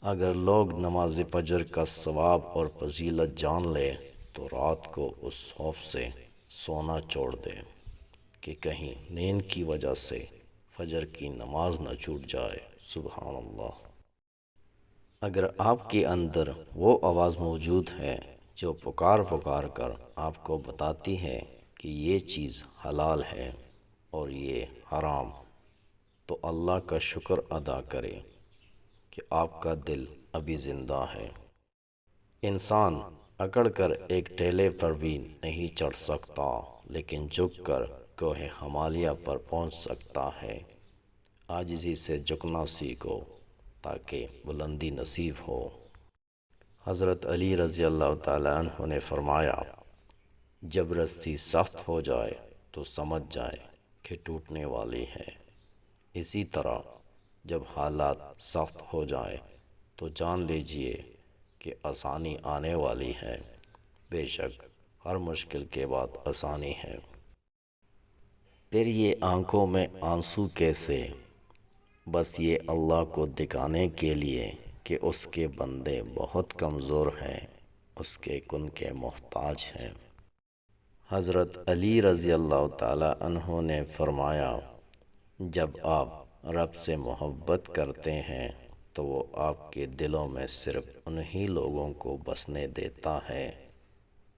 اگر لوگ نماز فجر کا ثواب اور فضیلت جان لے تو رات کو اس خوف سے سونا چھوڑ دے کہ کہیں نیند کی وجہ سے فجر کی نماز نہ چھوٹ جائے۔ سبحان اللہ۔ اگر آپ کے اندر وہ آواز موجود ہے جو پکار پکار کر آپ کو بتاتی ہے کہ یہ چیز حلال ہے اور یہ حرام، تو اللہ کا شکر ادا کرے کہ آپ کا دل ابھی زندہ ہے۔ انسان اکڑ کر ایک ٹیلے پر بھی نہیں چڑھ سکتا، لیکن جھک کر کوہ ہمالیہ پر پہنچ سکتا ہے۔ عاجزی سے جھکنا سیکھو تاکہ بلندی نصیب ہو۔ حضرت علی رضی اللہ تعالیٰ عنہ نے فرمایا، جب رسی سخت ہو جائے تو سمجھ جائے کہ ٹوٹنے والی ہے، اسی طرح جب حالات سخت ہو جائیں تو جان لیجئے کہ آسانی آنے والی ہے۔ بے شک ہر مشکل کے بعد آسانی ہے۔ پھر یہ آنکھوں میں آنسو کیسے؟ بس یہ اللہ کو دکھانے کے لیے کہ اس کے بندے بہت کمزور ہیں، اس کے کن کے محتاج ہیں۔ حضرت علی رضی اللہ تعالیٰ عنہ نے فرمایا، جب آپ رب سے محبت کرتے ہیں تو وہ آپ کے دلوں میں صرف انہی لوگوں کو بسنے دیتا ہے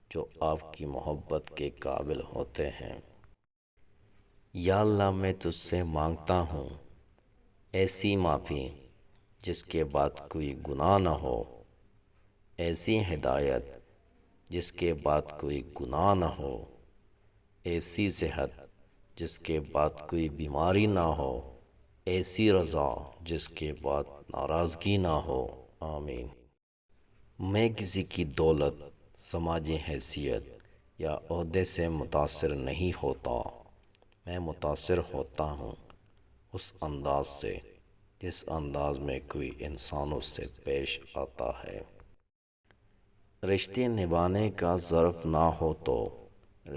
جو آپ کی محبت کے قابل ہوتے ہیں۔ یا اللہ، میں تجھ سے مانگتا ہوں ایسی معافی جس کے بعد کوئی گناہ نہ ہو، ایسی ہدایت جس کے بعد کوئی گناہ نہ ہو، ایسی صحت جس کے بعد کوئی بیماری نہ ہو، ایسی رضا جس کے بعد ناراضگی نہ ہو۔ آمین۔ میں کسی کی دولت، سماجی حیثیت یا عہدے سے متاثر نہیں ہوتا، میں متاثر ہوتا ہوں اس انداز سے جس انداز میں کوئی انسانوں سے پیش آتا ہے۔ رشتے نبھانے کا ظرف نہ ہو تو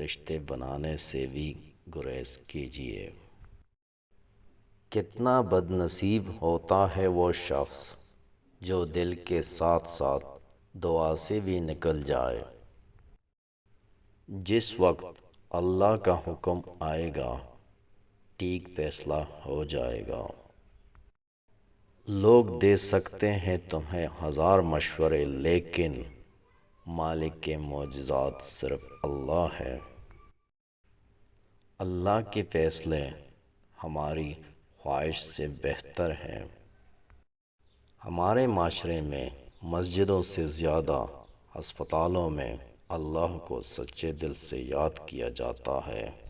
رشتے بنانے سے بھی گریز کیجیے۔ کتنا بد نصیب ہوتا ہے وہ شخص جو دل کے ساتھ ساتھ دعا سے بھی نکل جائے۔ جس وقت اللہ کا حکم آئے گا ٹھیک فیصلہ ہو جائے گا۔ لوگ دے سکتے ہیں تمہیں ہزار مشورے، لیکن مالک کے معجزات صرف اللہ ہے۔ اللہ کے فیصلے ہماری خواہش سے بہتر ہیں۔ ہمارے معاشرے میں مسجدوں سے زیادہ ہسپتالوں میں اللہ کو سچے دل سے یاد کیا جاتا ہے۔